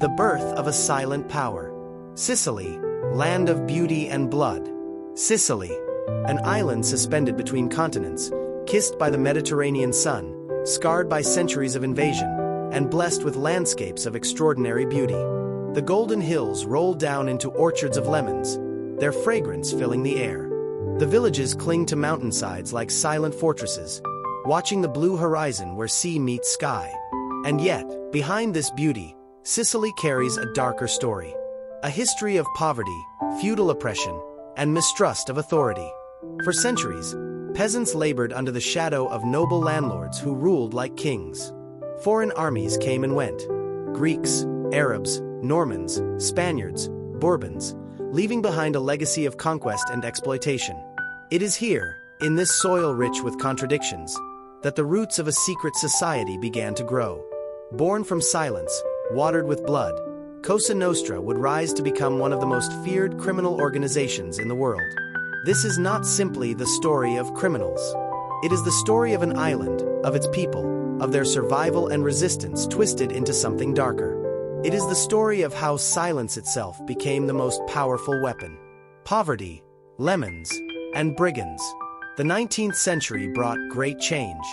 The birth of a silent power. Sicily, land of beauty and blood. Sicily, an island suspended between continents, kissed by the Mediterranean sun, scarred by centuries of invasion, and blessed with landscapes of extraordinary beauty. The golden hills roll down into orchards of lemons, their fragrance filling the air. The villages cling to mountainsides like silent fortresses, watching the blue horizon where sea meets sky. And yet, behind this beauty, Sicily carries a darker story. A history of poverty, feudal oppression, and mistrust of authority. For centuries, peasants labored under the shadow of noble landlords who ruled like kings. Foreign armies came and went. Greeks, Arabs, Normans, Spaniards, Bourbons, leaving behind a legacy of conquest and exploitation. It is here, in this soil rich with contradictions, that the roots of a secret society began to grow. Born from silence, watered with blood, Cosa Nostra would rise to become one of the most feared criminal organizations in the world. This is not simply the story of criminals. It is the story of an island, of its people, of their survival and resistance twisted into something darker. It is the story of how silence itself became the most powerful weapon. Poverty, lemons, and brigands. The 19th century brought great change.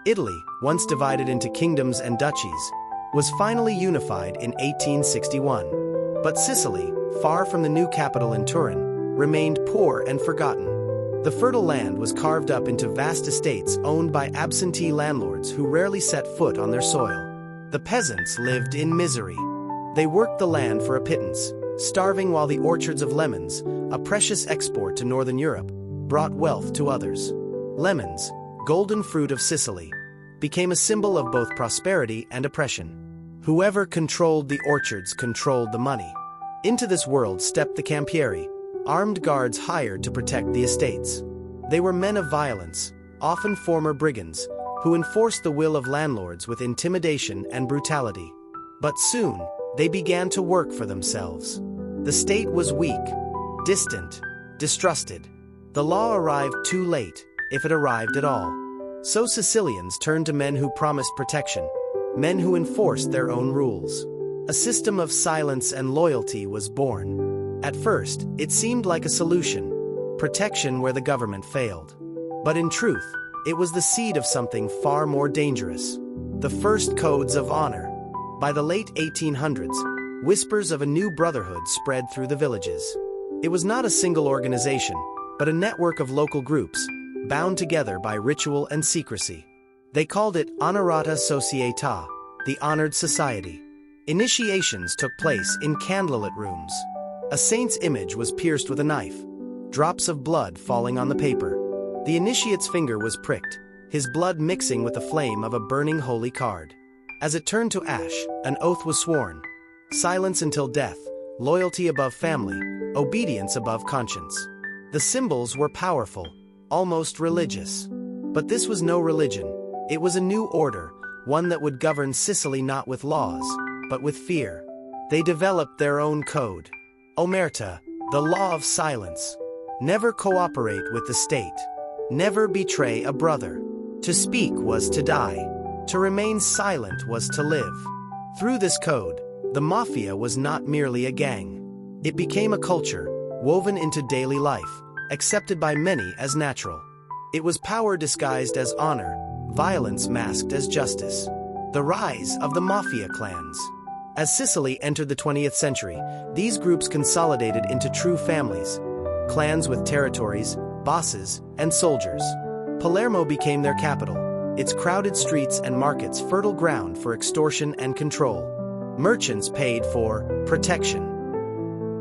Italy, once divided into kingdoms and duchies, was finally unified in 1861. But Sicily, far from the new capital in Turin, remained poor and forgotten. The fertile land was carved up into vast estates owned by absentee landlords who rarely set foot on their soil. The peasants lived in misery. They worked the land for a pittance, starving while the orchards of lemons, a precious export to northern Europe, brought wealth to others. Lemons, golden fruit of Sicily, became a symbol of both prosperity and oppression. Whoever controlled the orchards controlled the money. Into this world stepped the campieri, armed guards hired to protect the estates. They were men of violence, often former brigands, who enforced the will of landlords with intimidation and brutality. But soon, they began to work for themselves. The state was weak, distant, distrusted. The law arrived too late, if it arrived at all. So Sicilians turned to men who promised protection, men who enforced their own rules. A system of silence and loyalty was born. At first, it seemed like a solution, protection where the government failed. But in truth, it was the seed of something far more dangerous. The first codes of honor. By the late 1800s, whispers of a new brotherhood spread through the villages. It was not a single organization, but a network of local groups, bound together by ritual and secrecy. They called it Onorata Società, the Honored Society. Initiations took place in candlelit rooms. A saint's image was pierced with a knife, drops of blood falling on the paper. The initiate's finger was pricked, his blood mixing with the flame of a burning holy card. As it turned to ash, an oath was sworn. Silence until death, loyalty above family, obedience above conscience. The symbols were powerful, almost religious. But this was no religion. It was a new order, one that would govern Sicily not with laws, but with fear. They developed their own code. Omerta, the law of silence. Never cooperate with the state. Never betray a brother. To speak was to die. To remain silent was to live. Through this code, the Mafia was not merely a gang. It became a culture, woven into daily life, accepted by many as natural. It was power disguised as honor, violence masked as justice. The rise of the Mafia clans. As Sicily entered the 20th century, these groups consolidated into true families. Clans with territories, bosses, and soldiers. Palermo became their capital, its crowded streets and markets fertile ground for extortion and control. Merchants paid for protection.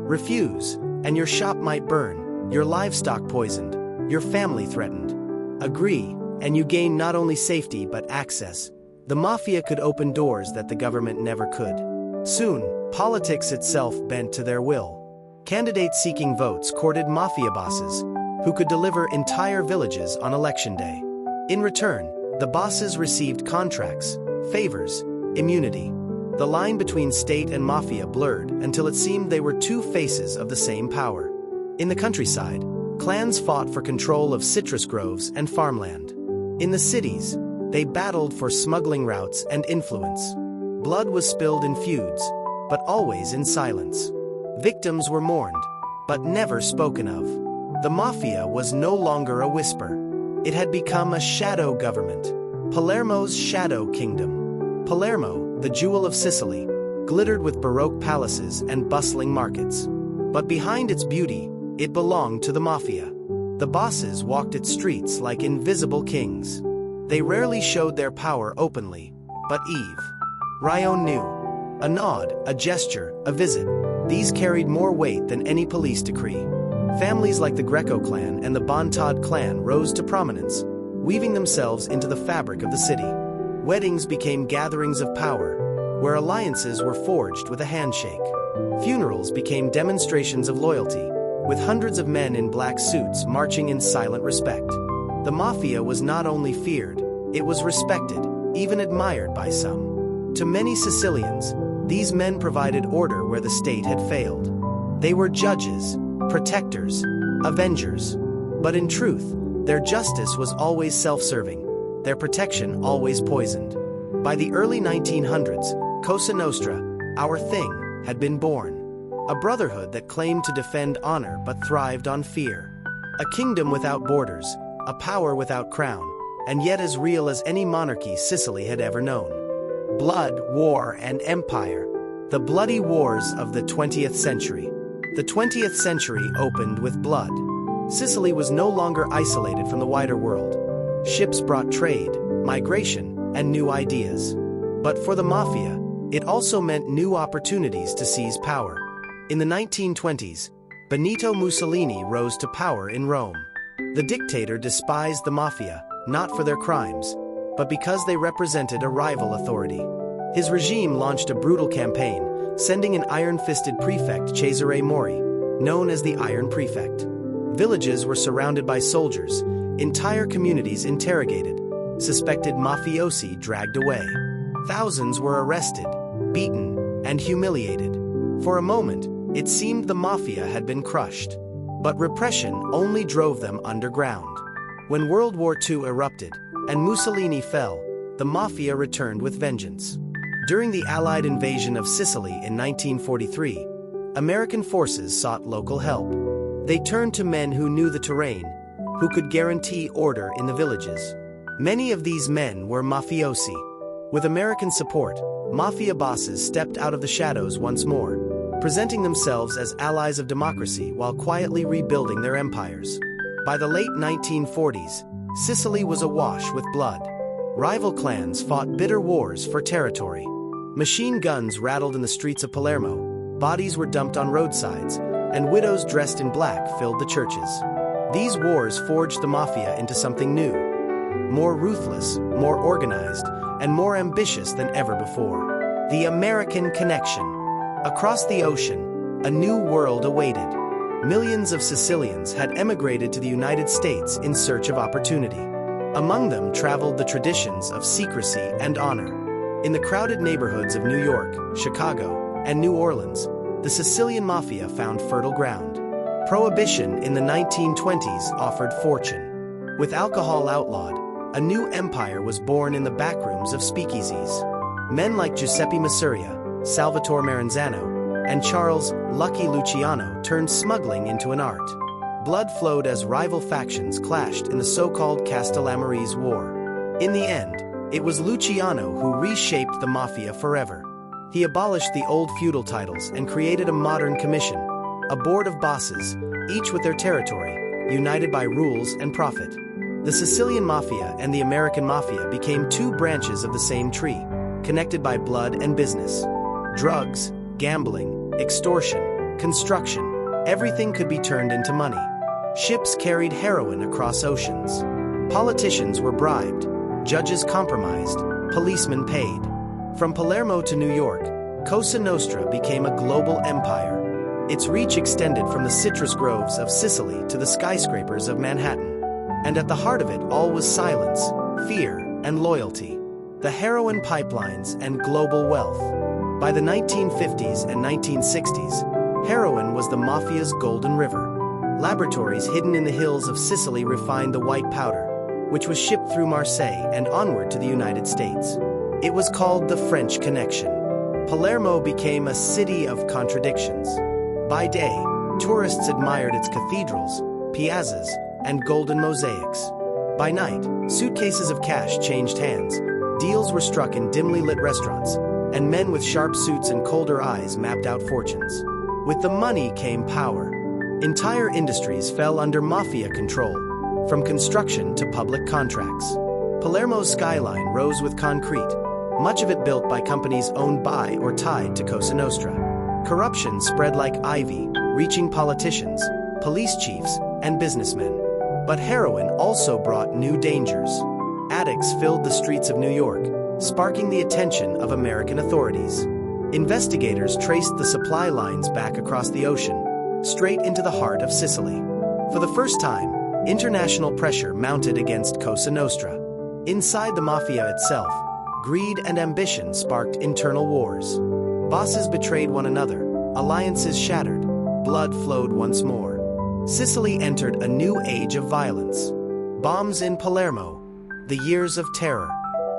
Refuse, and your shop might burn, your livestock poisoned, your family threatened. Agree, and you gain not only safety but access. The Mafia could open doors that the government never could. Soon, politics itself bent to their will. Candidates seeking votes courted Mafia bosses, who could deliver entire villages on election day. In return, the bosses received contracts, favors, immunity. The line between state and Mafia blurred until it seemed they were two faces of the same power. In the countryside, clans fought for control of citrus groves and farmland. In the cities, they battled for smuggling routes and influence. Blood was spilled in feuds, but always in silence. Victims were mourned, but never spoken of. The Mafia was no longer a whisper. It had become a shadow government. Palermo's shadow kingdom. Palermo, the jewel of Sicily, glittered with Baroque palaces and bustling markets. But behind its beauty, it belonged to the Mafia. The bosses walked its streets like invisible kings. They rarely showed their power openly, but Ryan knew. A nod, a gesture, a visit. These carried more weight than any police decree. Families like the Greco clan and the Bontad clan rose to prominence, weaving themselves into the fabric of the city. Weddings became gatherings of power, where alliances were forged with a handshake. Funerals became demonstrations of loyalty, with hundreds of men in black suits marching in silent respect. The Mafia was not only feared, it was respected, even admired by some. To many Sicilians, these men provided order where the state had failed. They were judges, protectors, avengers. But in truth, their justice was always self-serving, their protection always poisoned. By the early 1900s, Cosa Nostra, our thing, had been born. A brotherhood that claimed to defend honor but thrived on fear. A kingdom without borders, a power without crown, and yet as real as any monarchy Sicily had ever known. Blood, war, and empire. The bloody wars of the 20th century. The 20th century opened with blood. Sicily was no longer isolated from the wider world. Ships brought trade, migration, and new ideas. But for the Mafia, it also meant new opportunities to seize power. In the 1920s, Benito Mussolini rose to power in Rome. The dictator despised the Mafia, not for their crimes, but because they represented a rival authority. His regime launched a brutal campaign, sending an iron-fisted prefect Cesare Mori, known as the Iron Prefect. Villages were surrounded by soldiers, entire communities interrogated, suspected mafiosi dragged away. Thousands were arrested, beaten, and humiliated. For a moment, it seemed the Mafia had been crushed. But repression only drove them underground. When World War II erupted, and Mussolini fell, the Mafia returned with vengeance. During the Allied invasion of Sicily in 1943, American forces sought local help. They turned to men who knew the terrain, who could guarantee order in the villages. Many of these men were mafiosi. With American support, Mafia bosses stepped out of the shadows once more, presenting themselves as allies of democracy while quietly rebuilding their empires. By the late 1940s, Sicily was awash with blood. Rival clans fought bitter wars for territory. Machine guns rattled in the streets of Palermo, bodies were dumped on roadsides, and widows dressed in black filled the churches. These wars forged the Mafia into something new, more ruthless, more organized, and more ambitious than ever before. The American Connection. Across the ocean, a new world awaited. Millions of Sicilians had emigrated to the United States in search of opportunity. Among them traveled the traditions of secrecy and honor. In the crowded neighborhoods of New York, Chicago, and New Orleans, the Sicilian Mafia found fertile ground. Prohibition in the 1920s offered fortune. With alcohol outlawed, a new empire was born in the backrooms of speakeasies. Men like Giuseppe Masuria, Salvatore Maranzano, and Charles Lucky Luciano turned smuggling into an art. Blood flowed as rival factions clashed in the so-called Castellamarese War. In the end, it was Luciano who reshaped the Mafia forever. He abolished the old feudal titles and created a modern commission, a board of bosses, each with their territory, united by rules and profit. The Sicilian Mafia and the American Mafia became two branches of the same tree, connected by blood and business. Drugs, gambling, extortion, construction, everything could be turned into money. Ships carried heroin across oceans. Politicians were bribed, judges compromised, policemen paid. From Palermo to New York, Cosa Nostra became a global empire. Its reach extended from the citrus groves of Sicily to the skyscrapers of Manhattan. And at the heart of it all was silence, fear, and loyalty. The heroin pipelines and global wealth. By the 1950s and 1960s, heroin was the Mafia's golden river. Laboratories hidden in the hills of Sicily refined the white powder, which was shipped through Marseille and onward to the United States. It was called the French Connection. Palermo became a city of contradictions. By day, tourists admired its cathedrals, piazzas, and golden mosaics. By night, suitcases of cash changed hands, deals were struck in dimly lit restaurants, and men with sharp suits and colder eyes mapped out fortunes. With the money came power. Entire industries fell under mafia control, from construction to public contracts. Palermo's skyline rose with concrete, much of it built by companies owned by or tied to Cosa Nostra. Corruption spread like ivy, reaching politicians, police chiefs, and businessmen. But heroin also brought new dangers. Addicts filled the streets of New York, sparking the attention of American authorities. Investigators traced the supply lines back across the ocean, straight into the heart of Sicily. For the first time, international pressure mounted against Cosa Nostra. Inside the mafia itself, greed and ambition sparked internal wars. Bosses betrayed one another, alliances shattered, blood flowed once more. Sicily entered a new age of violence. Bombs in Palermo, the years of terror.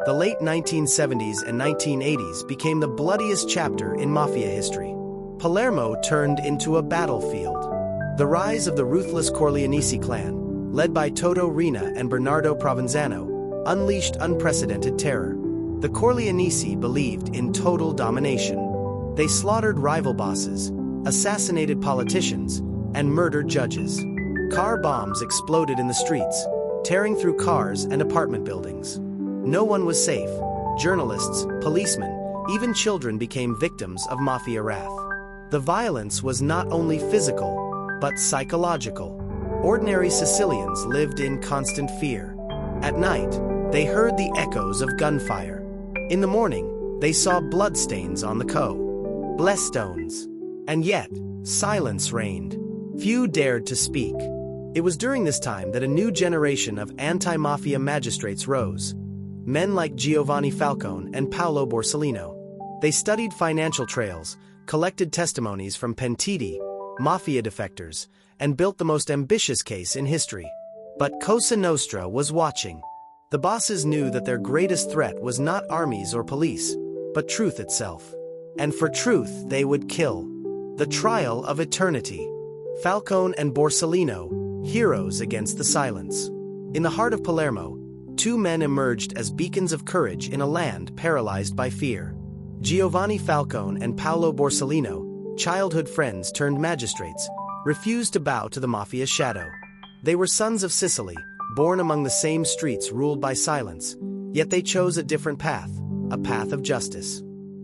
The late 1970s and 1980s became the bloodiest chapter in mafia history. Palermo turned into a battlefield. The rise of the ruthless Corleonesi clan, led by Toto Riina and Bernardo Provenzano, unleashed unprecedented terror. The Corleonesi believed in total domination. They slaughtered rival bosses, assassinated politicians, and murdered judges. Car bombs exploded in the streets, tearing through cars and apartment buildings. No one was safe. Journalists, policemen, even children became victims of mafia wrath. The violence was not only physical, but psychological. Ordinary Sicilians lived in constant fear. At night, they heard the echoes of gunfire. In the morning, they saw bloodstains on the cobblestones. And yet, silence reigned. Few dared to speak. It was during this time that a new generation of anti-mafia magistrates rose. Men like Giovanni Falcone and Paolo Borsellino. They studied financial trails, collected testimonies from pentiti, mafia defectors, and built the most ambitious case in history. But Cosa Nostra was watching. The bosses knew that their greatest threat was not armies or police, but truth itself. And for truth they would kill. The trial of eternity. Falcone and Borsellino, heroes against the silence. In the heart of Palermo, two men emerged as beacons of courage in a land paralyzed by fear. Giovanni Falcone and Paolo Borsellino, childhood friends turned magistrates, refused to bow to the mafia's shadow. They were sons of Sicily, born among the same streets ruled by silence, yet they chose a different path, a path of justice.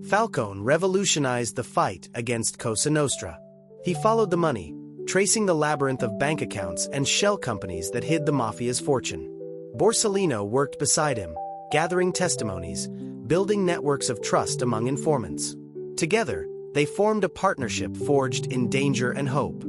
Falcone revolutionized the fight against Cosa Nostra. He followed the money, tracing the labyrinth of bank accounts and shell companies that hid the mafia's fortune. Borsellino worked beside him, gathering testimonies, building networks of trust among informants. Together, they formed a partnership forged in danger and hope.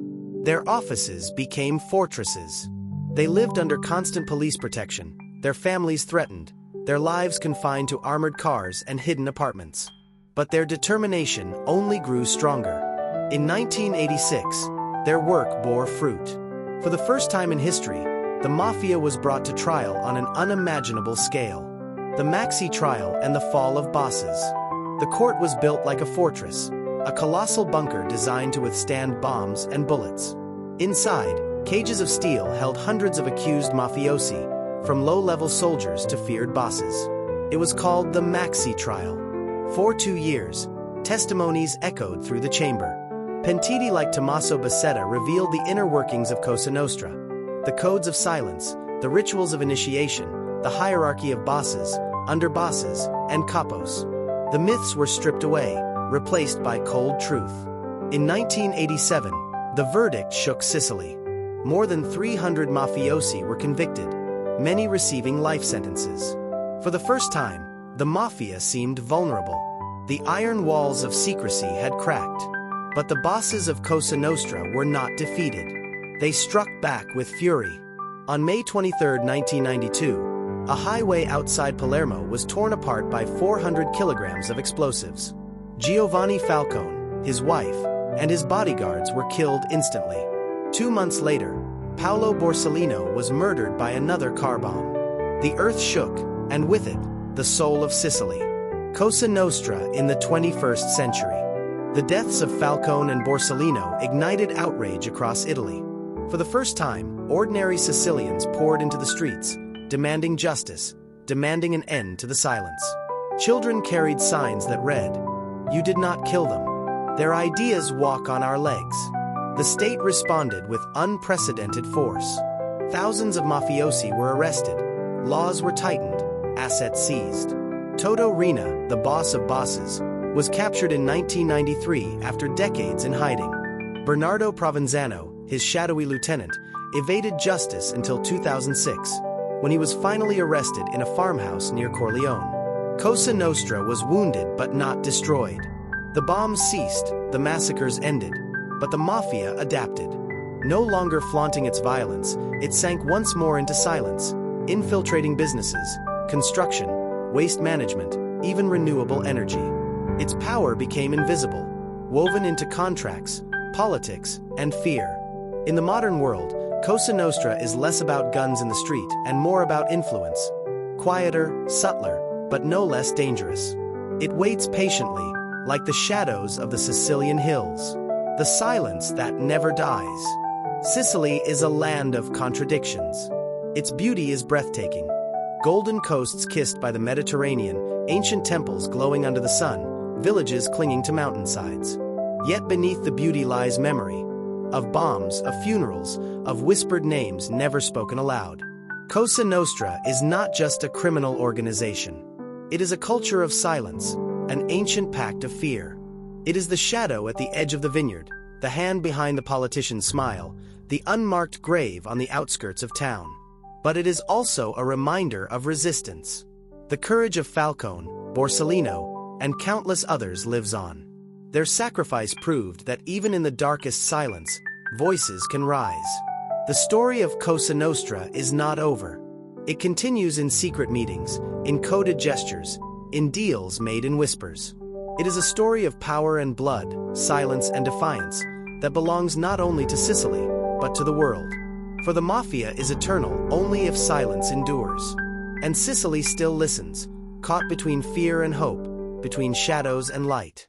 Their offices became fortresses. They lived under constant police protection, their families threatened, their lives confined to armored cars and hidden apartments. But their determination only grew stronger. In 1986, their work bore fruit. For the first time in history, the mafia was brought to trial on an unimaginable scale. The Maxi trial and the fall of bosses. The court was built like a fortress, a colossal bunker designed to withstand bombs and bullets. Inside, cages of steel held hundreds of accused mafiosi, from low-level soldiers to feared bosses. It was called the Maxi trial. For 2 years, testimonies echoed through the chamber. Pentiti like Tommaso Bassetta revealed the inner workings of Cosa Nostra, the codes of silence, the rituals of initiation, the hierarchy of bosses, underbosses, and capos. The myths were stripped away, replaced by cold truth. In 1987, the verdict shook Sicily. More than 300 mafiosi were convicted, many receiving life sentences. For the first time, the mafia seemed vulnerable. The iron walls of secrecy had cracked. But the bosses of Cosa Nostra were not defeated. They struck back with fury. On May 23, 1992, a highway outside Palermo was torn apart by 400 kilograms of explosives. Giovanni Falcone, his wife, and his bodyguards were killed instantly. 2 months later, Paolo Borsellino was murdered by another car bomb. The earth shook, and with it, the soul of Sicily. Cosa Nostra in the 21st century. The deaths of Falcone and Borsellino ignited outrage across Italy. For the first time, ordinary Sicilians poured into the streets, demanding justice, demanding an end to the silence. Children carried signs that read, "You did not kill them. Their ideas walk on our legs." The state responded with unprecedented force. Thousands of mafiosi were arrested, laws were tightened, assets seized. Toto Riina, the boss of bosses, was captured in 1993 after decades in hiding. Bernardo Provenzano, his shadowy lieutenant, evaded justice until 2006, when he was finally arrested in a farmhouse near Corleone. Cosa Nostra was wounded but not destroyed. The bombs ceased, the massacres ended, but the Mafia adapted. No longer flaunting its violence, it sank once more into silence, infiltrating businesses, construction, waste management, even renewable energy. Its power became invisible, woven into contracts, politics, and fear. In the modern world, Cosa Nostra is less about guns in the street and more about influence. Quieter, subtler, but no less dangerous. It waits patiently, like the shadows of the Sicilian hills. The silence that never dies. Sicily is a land of contradictions. Its beauty is breathtaking. Golden coasts kissed by the Mediterranean, ancient temples glowing under the sun, villages clinging to mountainsides. Yet beneath the beauty lies memory. Of bombs, of funerals, of whispered names never spoken aloud. Cosa Nostra is not just a criminal organization. It is a culture of silence, an ancient pact of fear. It is the shadow at the edge of the vineyard, the hand behind the politician's smile, the unmarked grave on the outskirts of town. But it is also a reminder of resistance. The courage of Falcone, Borsellino, and countless others lives on. Their sacrifice proved that even in the darkest silence, voices can rise. The story of Cosa Nostra is not over. It continues in secret meetings, in coded gestures, in deals made in whispers. It is a story of power and blood, silence and defiance, that belongs not only to Sicily, but to the world. For the Mafia is eternal only if silence endures. And Sicily still listens, caught between fear and hope, between shadows and light.